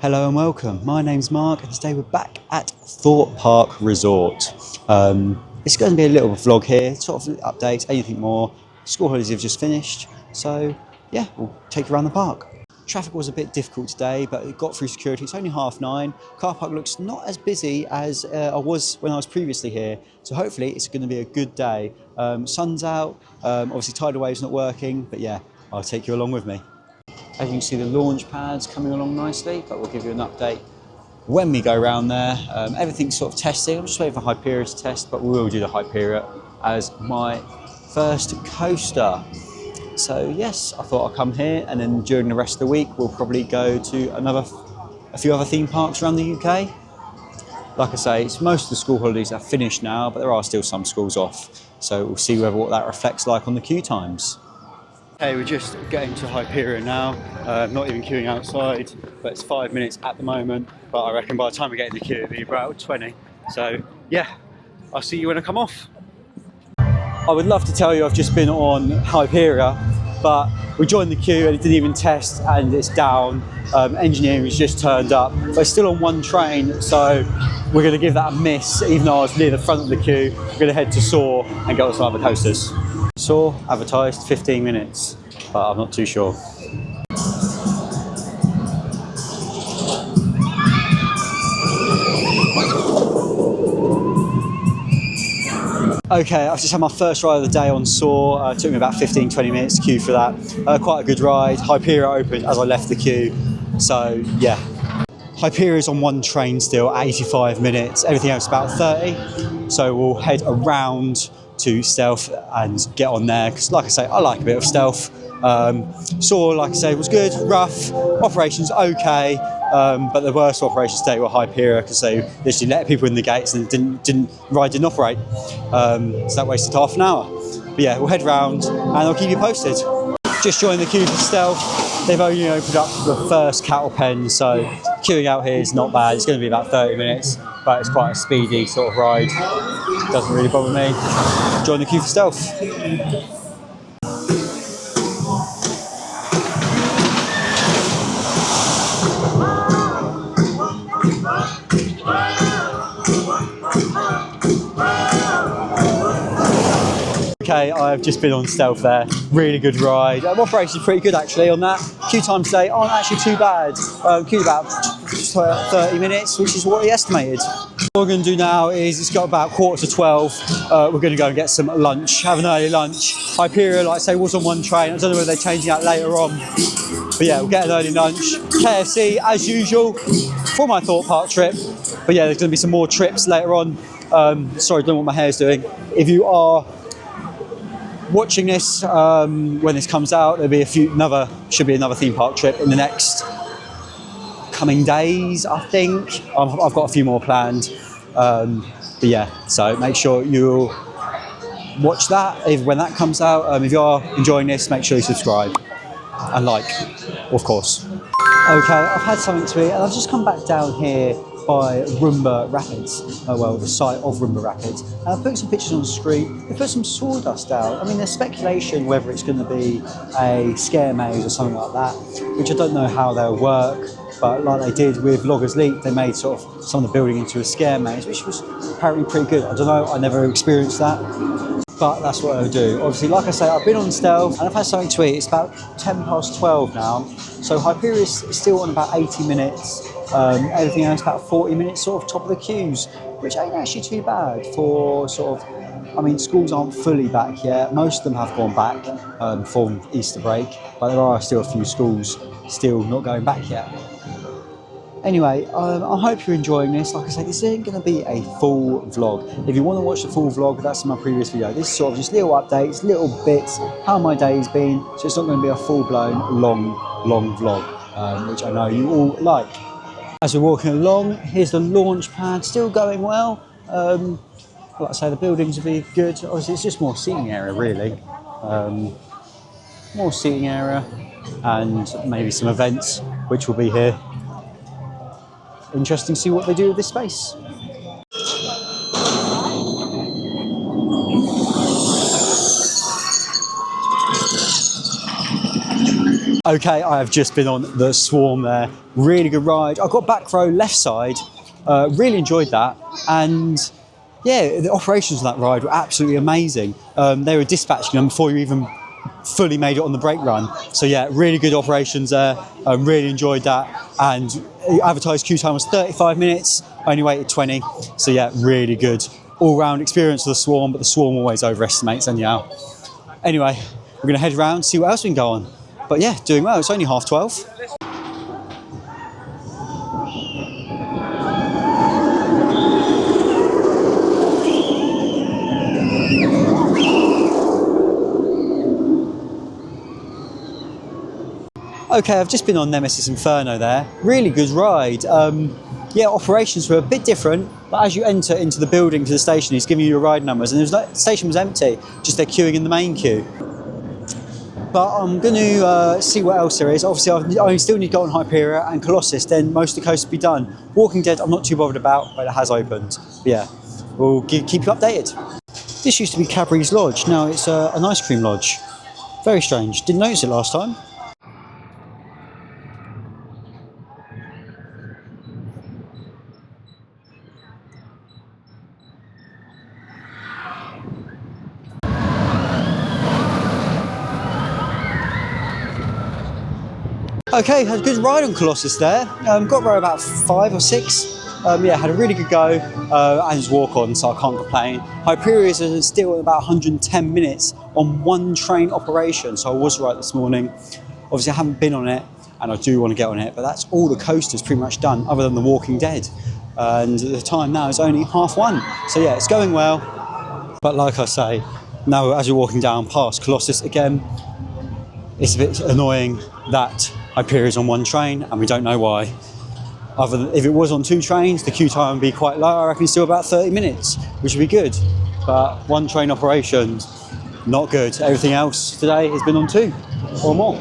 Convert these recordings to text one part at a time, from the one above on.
Hello and welcome. My name's Mark and today we're back at Thorpe Park Resort. It's going to be a little vlog here, sort of updates, anything more. School holidays have just finished, so yeah, we'll take you around the park. Traffic was a bit difficult today, but it got through security. It's only 9:30. Car park looks not as busy as I was when I was previously here, so hopefully it's going to be a good day. Sun's out, obviously tidal wave's not working, but yeah, I'll take you along with me. As you can see, the launch pad's coming along nicely, but we'll give you an update when we go around there. Everything's sort of testing. I'm just waiting for Hyperia to test, but we will do the Hyperia as my first coaster. So yes, I thought I'd come here, and then during the rest of the week, we'll probably go to a few other theme parks around the UK. Like I say, most of the school holidays are finished now, but there are still some schools off. So we'll see what that reflects like on the queue times. Hey, we're just getting to Hyperia now, not even queuing outside, but it's 5 minutes at the moment, but I reckon by the time we get in the queue it'll be about 20. So yeah, I'll see you when I come off. I would love to tell you I've just been on Hyperia, but we joined the queue and it didn't even test and it's down. Engineering has just turned up, but it's still on one train, so we're going to give that a miss. Even though I was near the front of the queue, we're going to head to Soar and go to some other coasters. Soar advertised 15 minutes, but I'm not too sure. Okay, I've just had my first ride of the day on Soar. It took me about 15-20 minutes to queue for that. Quite a good ride. Hyperia opened as I left the queue, so yeah. Hyperia is on one train still at 85 minutes, everything else about 30. So we'll head around to Stealth and get on there, because like I say, I like a bit of Stealth. Soar, like I say, was good, rough, operations okay, but the worst operations today were Hyperia, because they literally let people in the gates and didn't operate. So that wasted half an hour. But yeah, we'll head round and I'll keep you posted. Just joined the queue for Stealth. They've only opened up the first cattle pen, so queuing out here is not bad. It's going to be about 30 minutes, but it's quite a speedy sort of ride. Doesn't really bother me. Join the queue for Stealth. Okay, I've just been on Stealth there. Really good ride. Operation's pretty good actually on that. Queue times today aren't actually too bad. Queued about 30 minutes, which is what we estimated. What we're going to do now is, it's got about 11:45. We're going to go and get some lunch, have an early lunch. Hyperia, like I say, was on one train. I don't know whether they're changing that later on. But yeah, we'll get an early lunch. KFC, as usual, for my Thorpe Park trip. But yeah, there's going to be some more trips later on. Sorry, I don't know what my hair's doing. If you are watching this when this comes out, there'll be should be another theme park trip in the next coming days, I think. I've got a few more planned, but yeah, so make sure you watch that when that comes out. If you are enjoying this, make sure you subscribe and like, of course. Okay, I've had something to eat and I've just come back down here by Roomba Rapids, the site of Roomba Rapids. And I put some pictures on the street. They put some sawdust out. I mean, there's speculation whether it's going to be a scare maze or something like that, which I don't know how they'll work. But like they did with Loggers Leap, they made sort of some of the building into a scare maze, which was apparently pretty good. I don't know, I never experienced that, but that's what I'll do. Obviously, like I say, I've been on Stealth and I've had something to eat. It's about 12:10 now. So Hyperia is still on about 80 minutes. Everything else about 40 minutes, sort of top of the queues, which ain't actually too bad for sort of, I mean, schools aren't fully back yet. Most of them have gone back from Easter break, but there are still a few schools still not going back yet. Anyway, I hope you're enjoying this. Like I say, this isn't going to be a full vlog. If you want to watch the full vlog, that's in my previous video. This is sort of just little updates, little bits, how my day's been. So it's not going to be a full-blown, long vlog, which I know you all like. As we're walking along, here's the launch pad, still going well. Like I say, the buildings will be good. Obviously, it's just more seating area, really. More seating area and maybe some events, which will be here. Interesting to see what they do with this space. Okay, I have just been on the Swarm there. Really good ride. I got back row left side. Really enjoyed that. And yeah, the operations of that ride were absolutely amazing. They were dispatching them before you even fully made it on the brake run. So yeah, really good operations there. Really enjoyed that. And advertised queue time was 35 minutes. Only waited 20. So yeah, really good all-round experience of the Swarm, but the Swarm always overestimates anyhow. Anyway, we're going to head around, see what else we can go on. But yeah, doing well. It's only 12:30. Okay, I've just been on Nemesis Inferno there. Really good ride. Yeah, operations were a bit different, but as you enter into the building to the station, he's giving you your ride numbers, and the station was empty, just they're queuing in the main queue. But I'm going to see what else there is. Obviously, I still need to go on Hyperia and Colossus, then most of the coast will be done. Walking Dead, I'm not too bothered about, but it has opened. But yeah, we'll keep you updated. This used to be Cadbury's Lodge. Now it's an ice cream lodge. Very strange. Didn't notice it last time. Okay, had a good ride on Colossus there. Got there about 5 or 6. Yeah, had a really good go and just walk on, so I can't complain. Hyperia is still at about 110 minutes on one train operation, so I was right this morning. Obviously, I haven't been on it, and I do want to get on it, but that's all the coasters pretty much done, other than the Walking Dead. And the time now is only 1:30. So yeah, it's going well. But like I say, now as you're walking down past Colossus again, it's a bit annoying that Hyperia is on one train and we don't know why. Other than if it was on 2 trains, the queue time would be quite low. I reckon still about 30 minutes, which would be good. But one train operations, not good. Everything else today has been on 2 or more.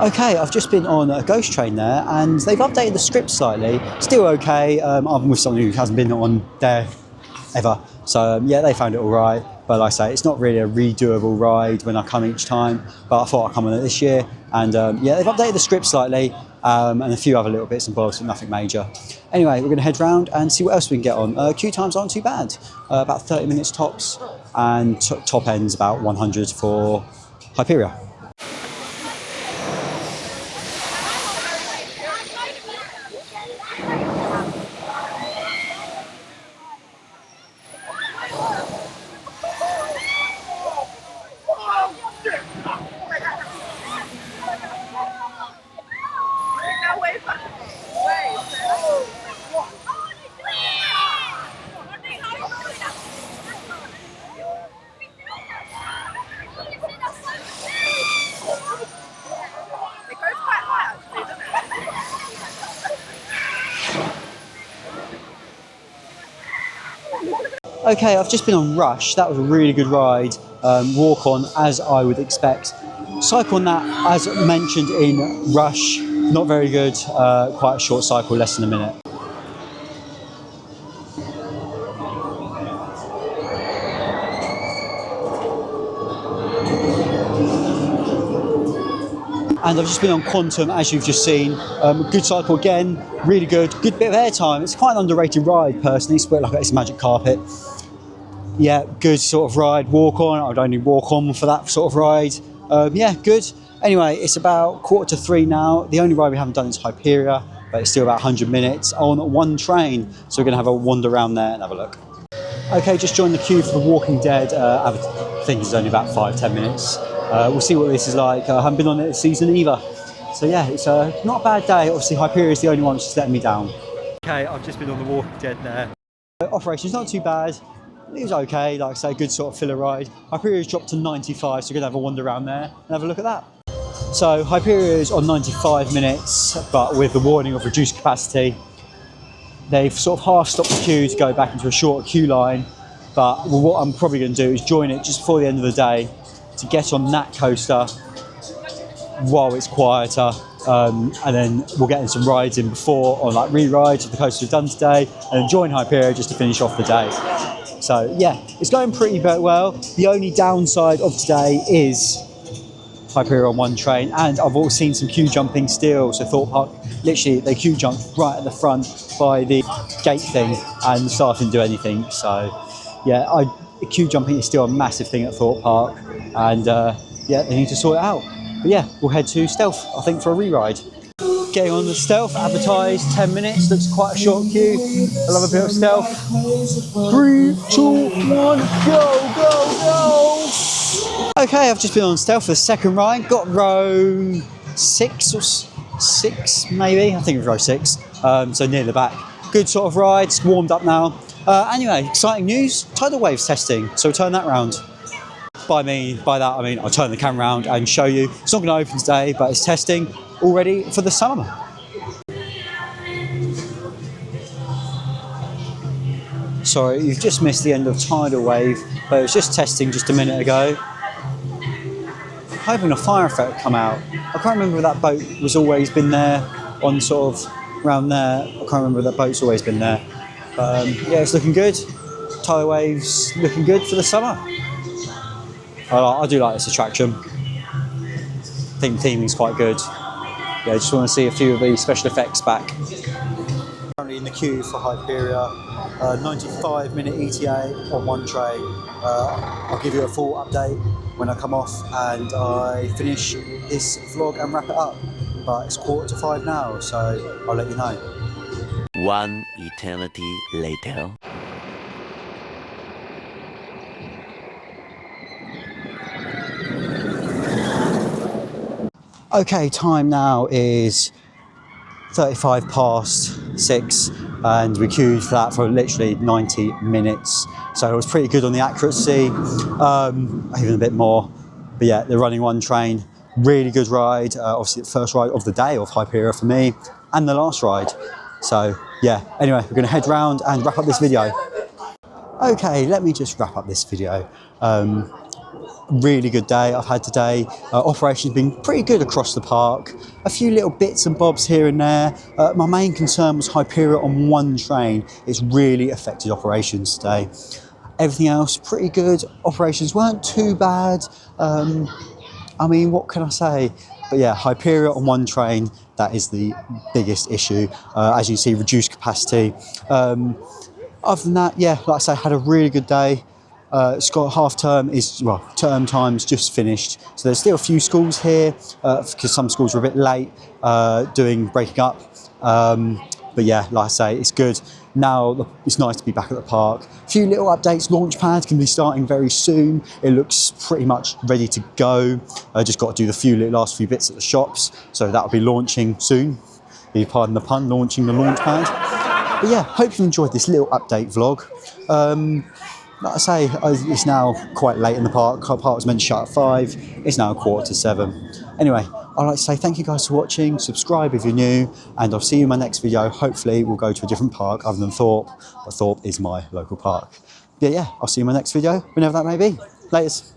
Okay, I've just been on a ghost train there, and they've updated the script slightly. Still okay. I'm with someone who hasn't been on there ever, so yeah, they found it all right. But like I say, it's not really a redoable ride when I come each time, but I thought I'd come on it this year. And yeah, they've updated the script slightly and a few other little bits and bobs, but nothing major. Anyway, we're going to head round and see what else we can get on. Queue times aren't too bad, about 30 minutes tops, and top end's about 100 for Hyperia. Okay, I've just been on Rush. That was a really good ride. Walk on, as I would expect. Cycle on that, as mentioned in Rush, not very good. Quite a short cycle, less than a minute. And I've just been on Quantum, as you've just seen. Good cycle again, really good. Good bit of airtime. It's quite an underrated ride, personally. It's like it's a magic carpet. Yeah, good sort of ride. Walk on. I'd only walk on for that sort of ride. Yeah, good. Anyway, it's about 2:45 now. The only ride we haven't done is Hyperia, but it's still about 100 minutes on one train. So we're going to have a wander around there and have a look. Okay, just joined the queue for The Walking Dead. I think it's only about 5-10 minutes. We'll see what this is like. I haven't been on it this season either. So yeah, it's not a bad day. Obviously, Hyperia is the only one which is letting me down. Okay, I've just been on The Walking Dead there. Operation's not too bad. It was okay, like I say, good sort of filler ride. Hyperia's dropped to 95, so we're going to have a wander around there and have a look at that. So Hyperia is on 95 minutes, but with the warning of reduced capacity. They've sort of half stopped the queue to go back into a shorter queue line, but what I'm probably going to do is join it just before the end of the day to get on that coaster while it's quieter, and then we'll get in some rides in before on like re-rides of the coasters we've done today, and then join Hyperia just to finish off the day. So yeah, it's going pretty well. The only downside of today is Hyperia on one train, and I've also seen some queue jumping still. So Thorpe Park, literally they queue jumped right at the front by the gate thing, and the staff didn't do anything. So yeah, queue jumping is still a massive thing at Thorpe Park, and yeah, they need to sort it out. But yeah, we'll head to Stealth, I think, for a re-ride. Getting on the Stealth, advertised 10 minutes, looks quite a short queue. I love a bit of Stealth. 3, 2, 1, go, go, go! Okay, I've just been on Stealth for the second ride, got row 6 or 6 maybe, I think it was row 6, so near the back. Good sort of ride, it's warmed up now. Anyway, exciting news, tidal waves testing, so we'll turn that round. By that I mean I'll turn the camera around and show you. It's not going to open today, but it's testing all ready for the summer. Sorry, you've just missed the end of tidal wave, but it was just testing just a minute ago. Hoping a fire effect would come out. I can't remember if that boat was always been there on sort of around there. I can't remember if that boat's always been there. But yeah, it's looking good. Tidal waves looking good for the summer. I do like this attraction. I think the theming's quite good. Yeah, I just want to see a few of the special effects back. Currently in the queue for Hyperia, 95-minute ETA on one train. I'll give you a full update when I come off and I finish this vlog and wrap it up. But it's 4:45 now, so I'll let you know. One eternity later. Okay, time now is 6:35, and we queued for that for literally 90 minutes. So it was pretty good on the accuracy, even a bit more. But yeah, they're running one train, really good ride. Obviously the first ride of the day of Hyperia for me, and the last ride. So yeah, anyway, we're gonna head round and wrap up this video. Okay, let me just wrap up this video. Really good day I've had today. Operations been pretty good across the park. A few little bits and bobs here and there. My main concern was Hyperia on one train. It's really affected operations today. Everything else pretty good. Operations weren't too bad. I mean, what can I say? But yeah, Hyperia on one train, that is the biggest issue. As you see, reduced capacity. Other than that, yeah, like I say, had a really good day. Half term term time's just finished, so there's still a few schools here because some schools were a bit late breaking up. But yeah, like I say, it's good. Now it's nice to be back at the park. A few little updates. Launchpad can be starting very soon. It looks pretty much ready to go. I just got to do the last few bits at the shops, so that'll be launching soon. If you pardon the pun, launching the Launchpad. But yeah, hope you enjoyed this little update vlog. Like I say, it's now quite late in the park. The park was meant to shut at 5. It's now 6:45. Anyway, I'd like to say thank you guys for watching. Subscribe if you're new, and I'll see you in my next video. Hopefully we'll go to a different park other than Thorpe, but Thorpe is my local park. But yeah, I'll see you in my next video, whenever that may be. Laters.